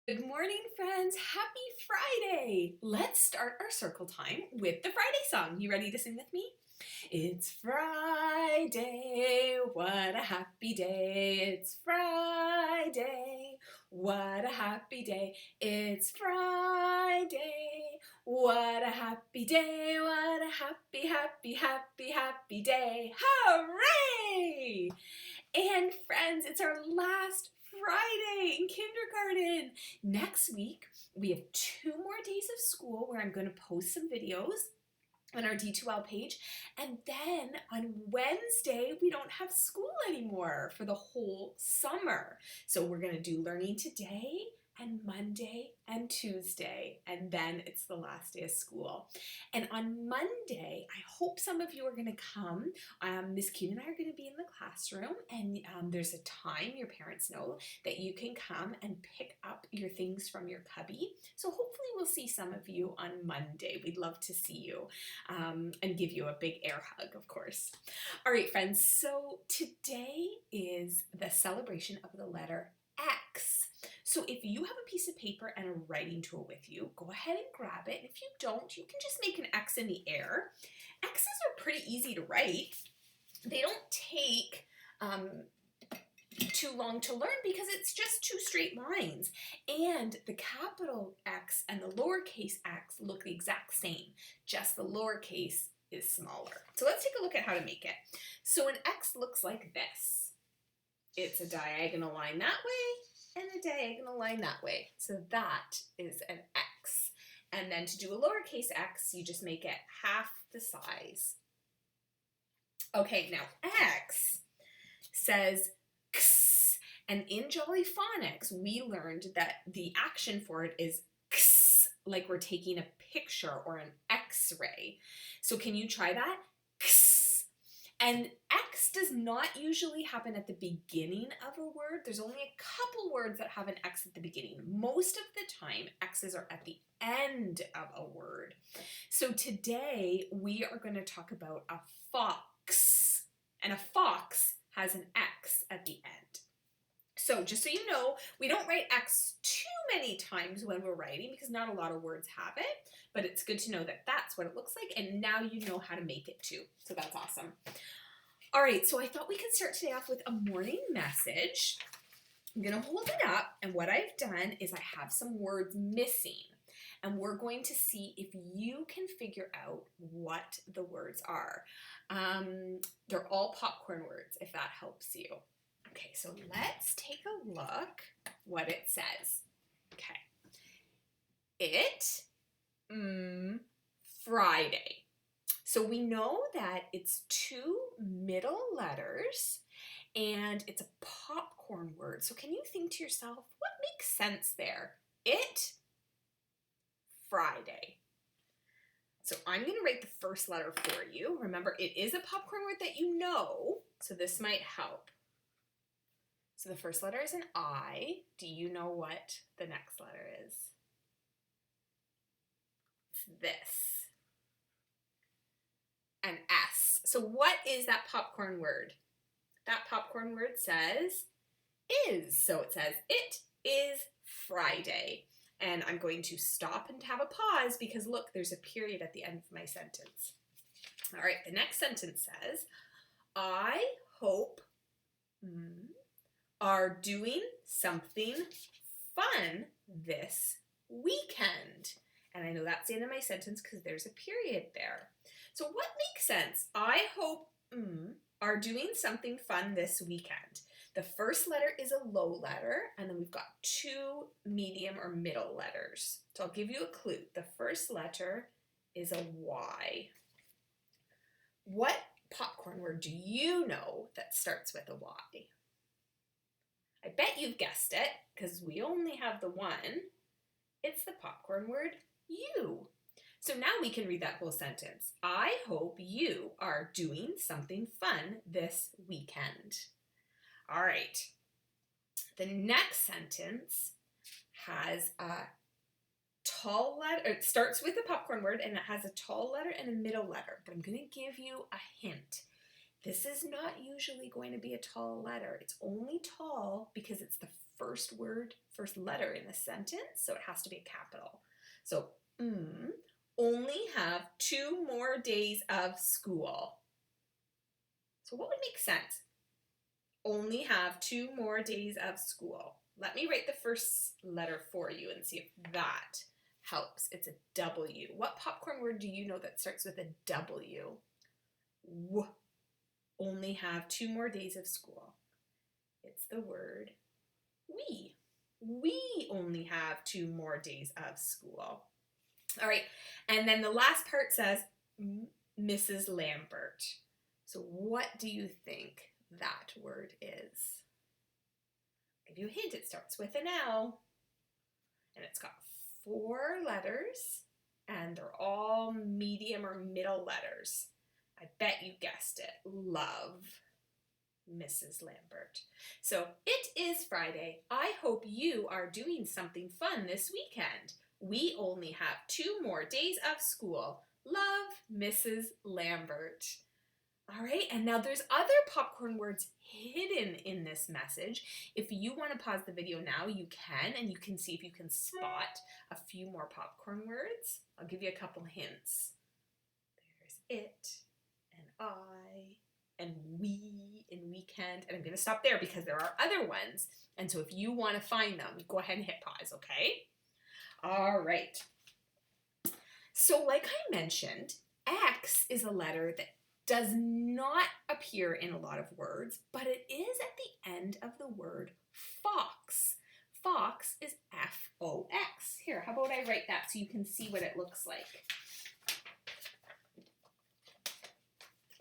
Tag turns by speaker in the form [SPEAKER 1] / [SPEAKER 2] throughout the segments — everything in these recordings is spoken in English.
[SPEAKER 1] Good morning, friends. Happy Friday. Let's start our circle time with the Friday song. You ready to sing with me? It's Friday, what a happy day. It's Friday, what a happy day. It's Friday, what a happy day. What a happy, happy, happy, happy day. Hooray! And friends, it's our last Friday in kindergarten. Next week, we have 2 more days of school where I'm going to post some videos on our D2L page. And then on Wednesday, we don't have school anymore for the whole summer. So we're going to do Learning Today and Monday and Tuesday, and then it's the last day of school. And on Monday, I hope some of you are going to come. Miss Keene and I are going to be in the classroom, and there's a time your parents know that you can come and pick up your things from your cubby. So hopefully we'll see some of you on Monday. We'd love to see you and give you a big air hug, of course. All right, friends, so today is the celebration of the letter X. So if you have a piece of paper and a writing tool with you, go ahead and grab it. If you don't, you can just make an X in the air. X's are pretty easy to write. They don't take too long to learn because it's just 2 straight lines. And the capital X and the lowercase x look the exact same, just the lowercase is smaller. So let's take a look at how to make it. So an X looks like this. It's a diagonal line that way and a diagonal line that way. So that is an X. And then to do a lowercase x, you just make it half the size. Okay, now X says X. And in Jolly Phonics, we learned that the action for it is X, like we're taking a picture or an X-ray. So can you try that? X. And X does not usually happen at the beginning of a word. There's only a couple words that have an X at the beginning. Most of the time, X's are at the end of a word. So today, we are going to talk about a fox. And a fox has an X at the end. So just so you know, we don't write X too many times when we're writing because not a lot of words have it, but it's good to know that that's what it looks like, and now you know how to make it too. So that's awesome. All right, so I thought we could start today off with a morning message. I'm going to hold it up, and what I've done is I have some words missing, and we're going to see if you can figure out what the words are. They're all popcorn words, if that helps you. Okay, so let's take a look what it says. Okay. Friday. So we know that it's 2 middle letters and it's a popcorn word. So can you think to yourself, what makes sense there? Friday. So I'm going to write the first letter for you. Remember, it is a popcorn word that you know, so this might help. So the first letter is an I. Do you know what the next letter is? It's this. An S. So what is that popcorn word? That popcorn word says is. So it says, it is Friday. And I'm going to stop and have a pause because look, there's a period at the end of my sentence. All right, the next sentence says, I hope are doing something fun this weekend. And I know that's the end of my sentence because there's a period there. So what makes sense? I hope are doing something fun this weekend. The first letter is a low letter, and then we've got 2 medium or middle letters. So I'll give you a clue. The first letter is a Y. What popcorn word do you know that starts with a Y? I bet you've guessed it, because we only have the one. It's the popcorn word you. So now we can read that whole sentence. I hope you are doing something fun this weekend. All right. The next sentence has a tall letter. It starts with a popcorn word, and it has a tall letter and a middle letter. But I'm going to give you a hint. This is not usually going to be a tall letter. It's only tall because it's the first word, first letter in the sentence, so it has to be a capital. So, only have 2 more days of school. So what would make sense? Only have 2 more days of school. Let me write the first letter for you and see if that helps. It's a W. What popcorn word do you know that starts with a W? W. Only have 2 more days of school. It's the word we. We only have 2 more days of school. All right, and then the last part says Mrs. Lambert. So what do you think that word is? I'll give you a hint. It starts with an L, and it's got 4 letters, and they're all medium or middle letters. I bet you guessed it. Love. Mrs. Lambert. So it is Friday. I hope you are doing something fun this weekend. We only have 2 more days of school. Love, Mrs. Lambert. All right, and now there's other popcorn words hidden in this message. If you want to pause the video now, you can, and you can see if you can spot a few more popcorn words. I'll give you a couple hints. There's it, and I, and we, and weekend, and I'm going to stop there because there are other ones. And so if you want to find them, go ahead and hit pause, okay? All right. So like I mentioned, X is a letter that does not appear in a lot of words, but it is at the end of the word fox. Fox is F-O-X. Here, how about I write that so you can see what it looks like.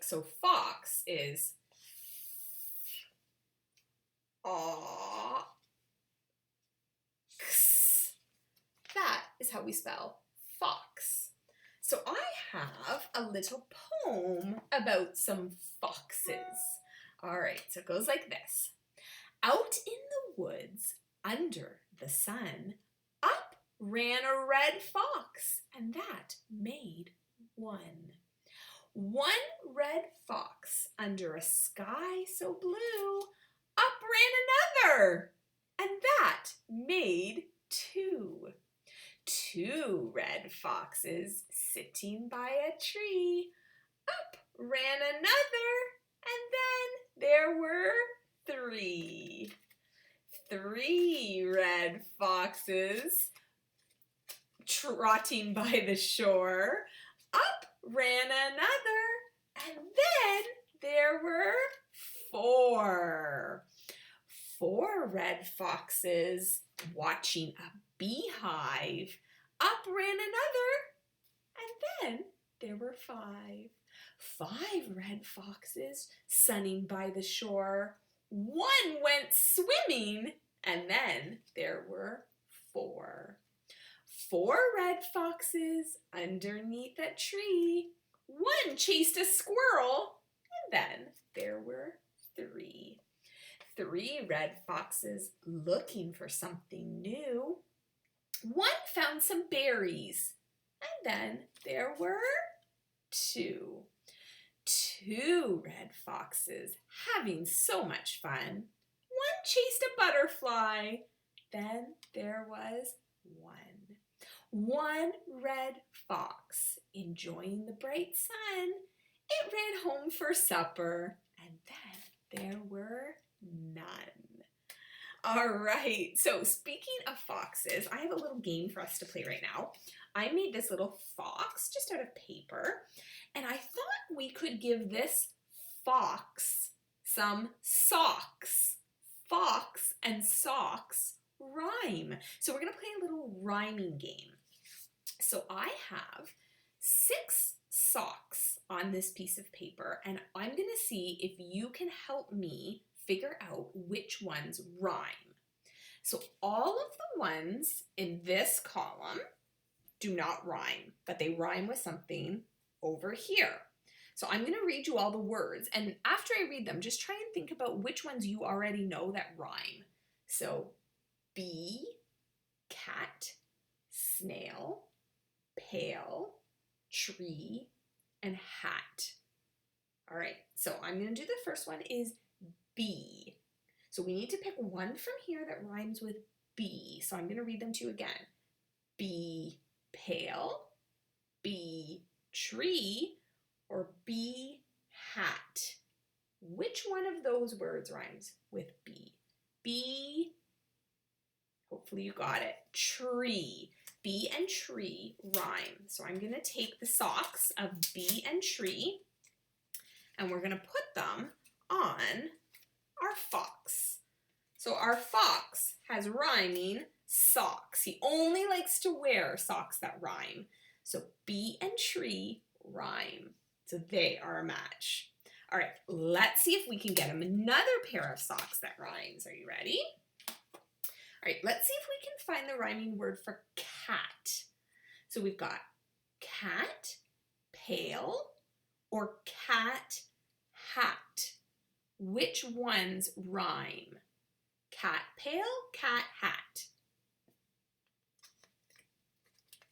[SPEAKER 1] So fox is X. That is how we spell fox. So I have a little poem about some foxes. All right, so it goes like this. Out in the woods, under the sun, up ran a red fox, and that made one. One red fox under a sky so blue, up ran another, and that made two. 2 red foxes sitting by a tree, up ran another, and then there were 3. 3 red foxes trotting by the shore, up ran another, and then there were 4. 4 red foxes watching a beehive, up ran another, and then there were 5. 5 red foxes sunning by the shore, 1 went swimming, and then there were 4. 4 red foxes underneath a tree, 1 chased a squirrel, and then there were 3. 3 red foxes looking for something new, 1 found some berries, and then there were 2. 2 red foxes having so much fun, 1 chased a butterfly, then there was 1. 1 red fox enjoying the bright sun, it ran home for supper, and then there were none. All right, so speaking of foxes, I have a little game for us to play right now. I made this little fox just out of paper, and I thought we could give this fox some socks. Fox and socks rhyme. So we're gonna play a little rhyming game. So I have 6 socks on this piece of paper, and I'm gonna see if you can help me figure out which ones rhyme. So all of the ones in this column do not rhyme, but they rhyme with something over here. So I'm going to read you all the words, and after I read them, just try and think about which ones you already know that rhyme. So bee, cat, snail, pail, tree, and hat. All right, so I'm going to do the first one is bee. So we need to pick one from here that rhymes with B. So I'm going to read them to you again. B pail, B tree, or B hat. Which one of those words rhymes with B? B, hopefully you got it, tree. B and tree rhyme. So I'm going to take the socks of B and tree and we're going to put them on our fox. So our fox has rhyming socks. He only likes to wear socks that rhyme. So B and tree rhyme. So they are a match. All right, let's see if we can get him another pair of socks that rhymes. Are you ready? All right, let's see if we can find the rhyming word for cat. So we've got cat, pail, or cat, hat. Which ones rhyme? Cat, pail, cat, hat.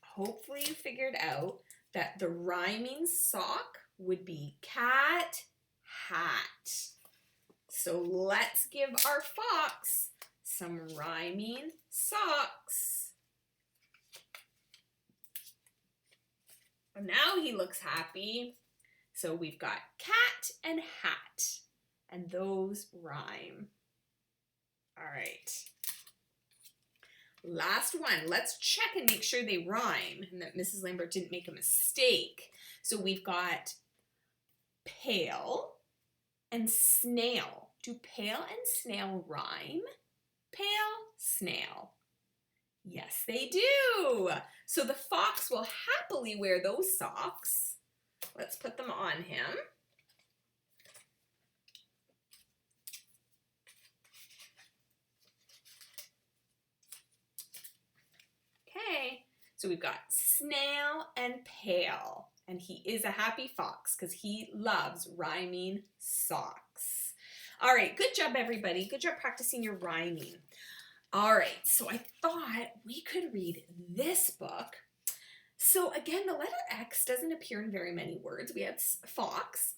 [SPEAKER 1] Hopefully you figured out that the rhyming sock would be cat, hat. So let's give our fox some rhyming socks. Now he looks happy. So we've got cat and hat, and those rhyme. All right. Last one. Let's check and make sure they rhyme and that Mrs. Lambert didn't make a mistake. So we've got pail and snail. Do pail and snail rhyme? Pail, snail. Yes, they do. So the fox will happily wear those socks. Let's put them on him. Okay, so we've got snail and pail, and he is a happy fox because he loves rhyming socks. All right, good job, everybody. Good job practicing your rhyming. All right, so I thought we could read this book. So again, the letter X doesn't appear in very many words. We had fox,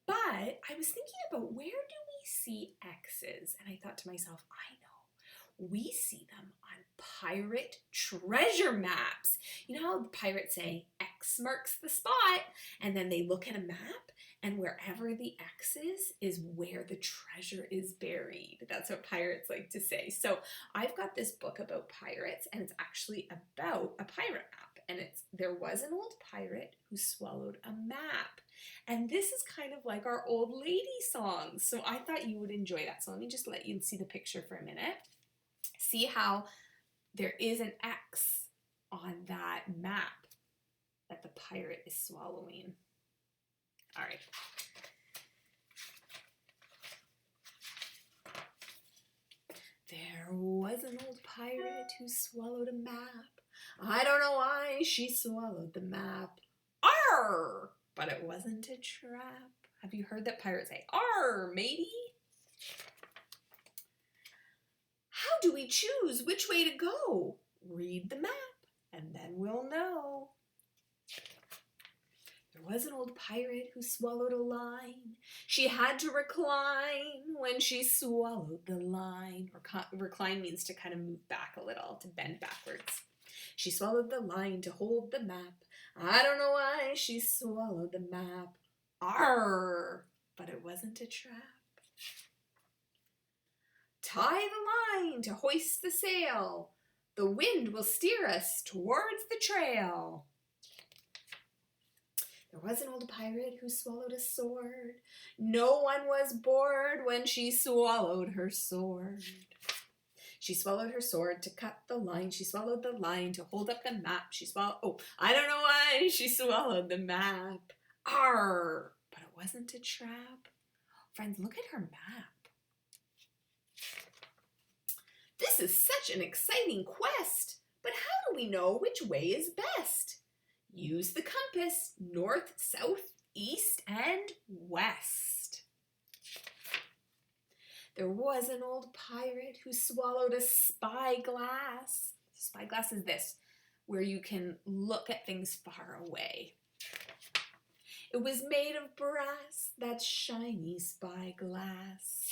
[SPEAKER 1] but I was thinking about where do we see X's? And I thought to myself, I know. We see them on pirate treasure maps. You know how the pirates say X marks the spot, and then they look at a map, and wherever the X is where the treasure is buried. That's what pirates like to say. So I've got this book about pirates, and it's actually about a pirate map. And there was an old pirate who swallowed a map. And this is kind of like our old lady songs. So I thought you would enjoy that. So let me just let you see the picture for a minute. See how there is an X on that map that the pirate is swallowing. All right. There was an old pirate who swallowed a map. I don't know why she swallowed the map. Arr! But it wasn't a trap. Have you heard that pirate say, arr, matey? How do we choose which way to go? Read the map, and then we'll know. There was an old pirate who swallowed a line. She had to recline when she swallowed the line. Recline means to kind of move back a little, to bend backwards. She swallowed the line to hold the map. I don't know why she swallowed the map. Arr! But it wasn't a trap. Tie the line to hoist the sail. The wind will steer us towards the trail. There was an old pirate who swallowed a sword. No one was bored when she swallowed her sword. She swallowed her sword to cut the line. She swallowed the line to hold up the map. I don't know why she swallowed the map. Arr! But it wasn't a trap. Friends, look at her map. This is such an exciting quest, but how do we know which way is best? Use the compass, north, south, east, and west. There was an old pirate who swallowed a spyglass. Spyglass is this, where you can look at things far away. It was made of brass, that shiny spyglass.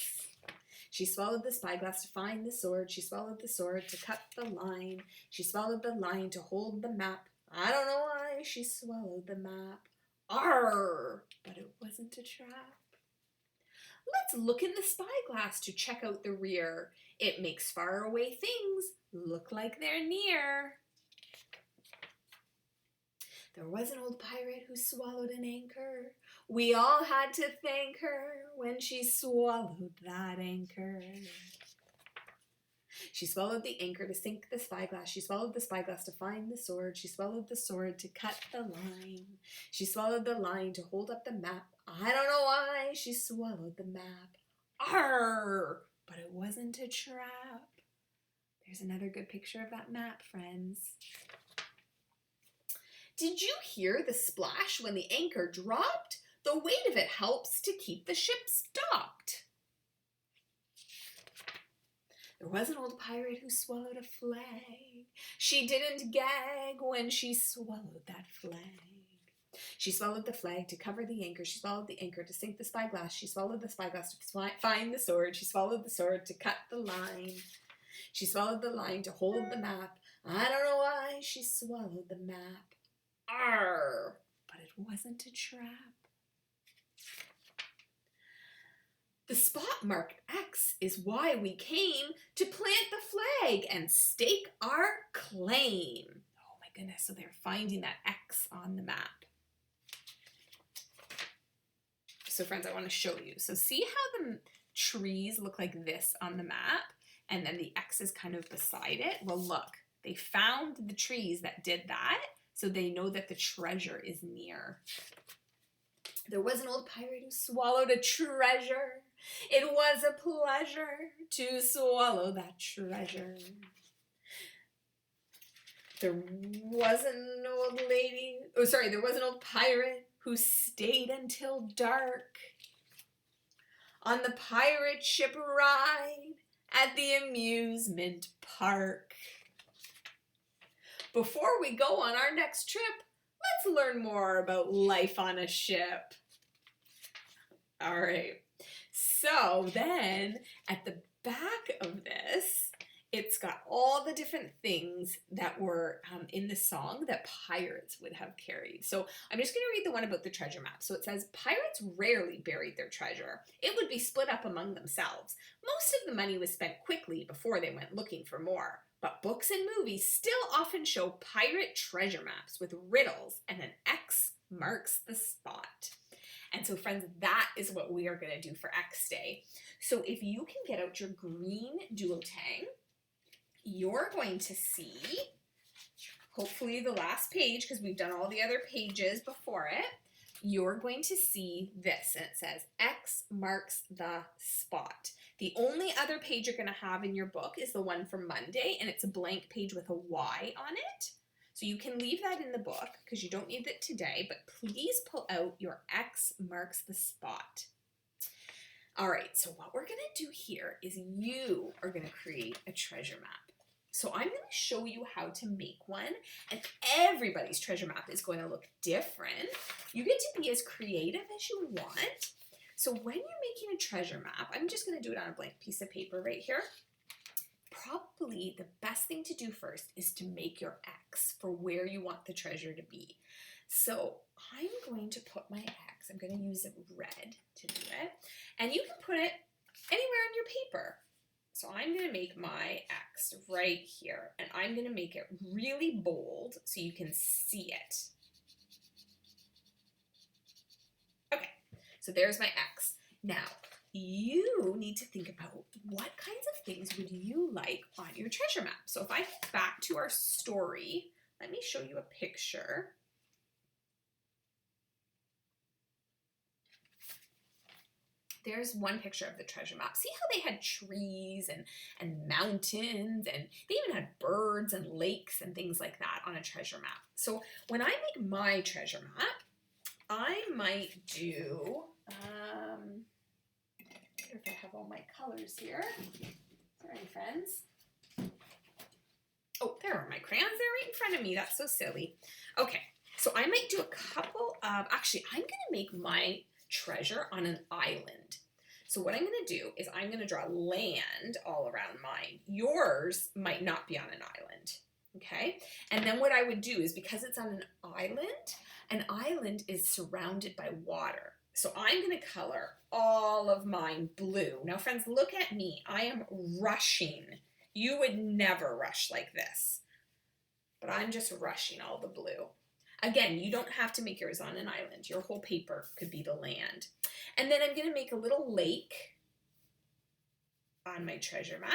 [SPEAKER 1] She swallowed the spyglass to find the sword. She swallowed the sword to cut the line. She swallowed the line to hold the map. I don't know why she swallowed the map. Arr! But it wasn't a trap. Let's look in the spyglass to check out the rear. It makes faraway things look like they're near. There was an old pirate who swallowed an anchor. We all had to thank her when she swallowed that anchor. She swallowed the anchor to sink the spyglass. She swallowed the spyglass to find the sword. She swallowed the sword to cut the line. She swallowed the line to hold up the map. I don't know why she swallowed the map. Arr! But it wasn't a trap. There's another good picture of that map, friends. Did you hear the splash when the anchor dropped? The weight of it helps to keep the ship stopped. There was an old pirate who swallowed a flag. She didn't gag when she swallowed that flag. She swallowed the flag to cover the anchor. She swallowed the anchor to sink the spyglass. She swallowed the spyglass to find the sword. She swallowed the sword to cut the line. She swallowed the line to hold the map. I don't know why she swallowed the map. Arr! But it wasn't a trap. The spot marked X is why we came to plant the flag and stake our claim. Oh my goodness, so they're finding that X on the map. So friends, I want to show you. So see how the trees look like this on the map and then the X is kind of beside it? Well, look, they found the trees that did that, so they know that the treasure is near. There was an old pirate who swallowed a treasure. It was a pleasure to swallow that treasure. There was an old pirate who stayed until dark on the pirate ship ride at the amusement park. Before we go on our next trip, let's learn more about life on a ship. All right. So then at the back of this, it's got all the different things that were in the song that pirates would have carried. So I'm just going to read the one about the treasure map. So it says, pirates rarely buried their treasure. It would be split up among themselves. Most of the money was spent quickly before they went looking for more. But books and movies still often show pirate treasure maps with riddles and an X marks the spot. And so friends, that is what we are going to do for X Day. So if you can get out your green Duotang, you're going to see, hopefully the last page, because we've done all the other pages before it, you're going to see this, and it says X marks the spot. The only other page you're going to have in your book is the one for Monday, and it's a blank page with a Y on it. So you can leave that in the book because you don't need it today, but please pull out your X marks the spot. All right, so what we're going to do here is you are going to create a treasure map. So I'm going to show you how to make one, and everybody's treasure map is going to look different. You get to be as creative as you want. So when you're making a treasure map, I'm just going to do it on a blank piece of paper right here. Probably the best thing to do first is to make your X for where you want the treasure to be. So I'm going to put my X, I'm going to use red to do it, and you can put it anywhere on your paper. So I'm going to make my X right here, and I'm going to make it really bold so you can see it. Okay, so there's my X. Now, you need to think about what kinds of things would you like on your treasure map. So if I head back to our story, let me show you a picture. There's one picture of the treasure map. See how they had trees and mountains, and they even had birds and lakes and things like that on a treasure map. So when I make my treasure map, I might do, if I have all my colors here. Sorry, friends. Oh, there are my crayons. They're right in front of me. That's so silly. Okay, so I might do a couple of, actually, I'm going to make my treasure on an island. So what I'm going to do is I'm going to draw land all around mine. Yours might not be on an island, okay? And then what I would do is, because it's on an island is surrounded by water. So I'm going to color all of mine blue. Now, friends, look at me. I am rushing. You would never rush like this, but I'm just rushing all the blue. Again, you don't have to make yours on an island. Your whole paper could be the land. And then I'm going to make a little lake on my treasure map.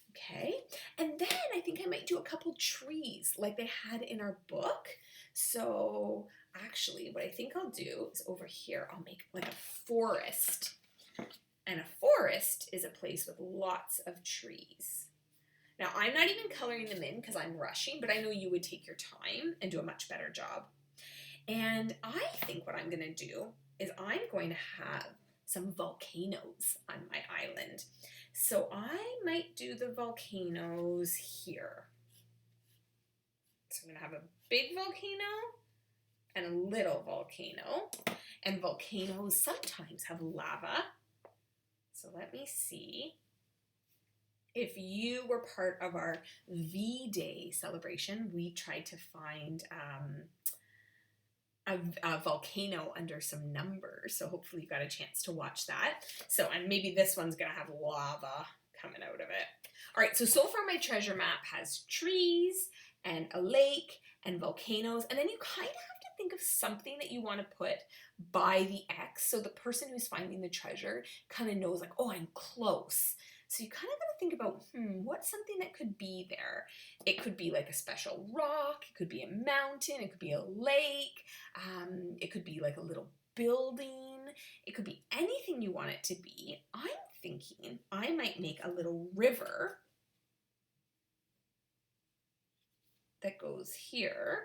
[SPEAKER 1] Okay, and then I think I might do a couple trees like they had in our book. So actually what I think I'll do is over here, I'll make like a forest. And a forest is a place with lots of trees. Now, I'm not even coloring them in because I'm rushing, but I know you would take your time and do a much better job. And I think what I'm going to do is I'm going to have some volcanoes on my island. So I might do the volcanoes here. So I'm going to have a big volcano and a little volcano. And volcanoes sometimes have lava. So let me see. If you were part of our V-Day celebration, we tried to find a volcano under some numbers. So hopefully you got a chance to watch that. So, and maybe this one's gonna have lava coming out of it. All right, so far my treasure map has trees and a lake and volcanoes. And then you kind of have to think of something that you want to put by the X. So the person who's finding the treasure kind of knows like, oh, I'm close. So you kind of got to think about, what's something that could be there? It could be like a special rock. It could be a mountain. It could be a lake. It could be like a little building. It could be anything you want it to be. I'm thinking I might make a little river that goes here.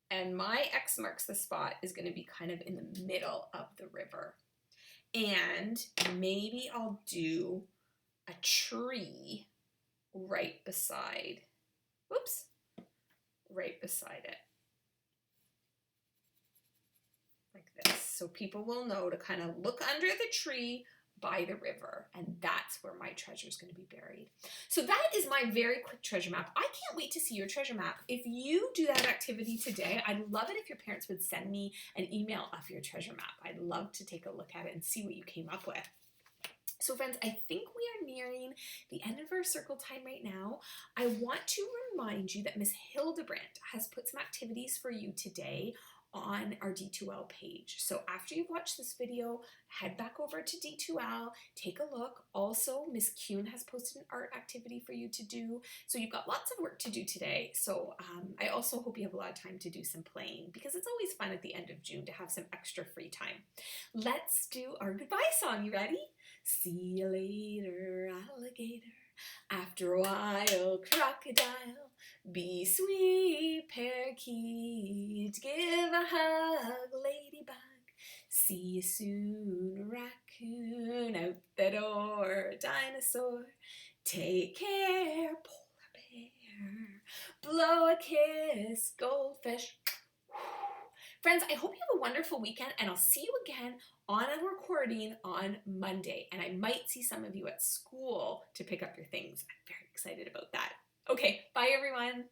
[SPEAKER 1] And my X marks the spot is going to be kind of in the middle of the river. And maybe I'll do a tree right beside it. Like this. So people will know to kind of look under the tree by the river, and that's where my treasure is going to be buried. So that is my very quick treasure map. I can't wait to see your treasure map. If you do that activity today, I'd love it if your parents would send me an email of your treasure map. I'd love to take a look at it and see what you came up with. So friends, I think we are nearing the end of our circle time right now. I want to remind you that Miss Hildebrandt has put some activities for you today on our D2L page. So after you've watched this video, head back over to D2L, take a look. Also, Miss Kuhn has posted an art activity for you to do. So you've got lots of work to do today. So I also hope you have a lot of time to do some playing, because it's always fun at the end of June to have some extra free time. Let's do our goodbye song. You ready? See you later, alligator. After a while, crocodile. Be sweet, parakeet. Give a hug, ladybug. See you soon, raccoon. Out the door, dinosaur. Take care, polar bear. Blow a kiss, goldfish. Friends, I hope you have a wonderful weekend, and I'll see you again on a recording on Monday. And I might see some of you at school to pick up your things. I'm very excited about that. Okay, bye everyone.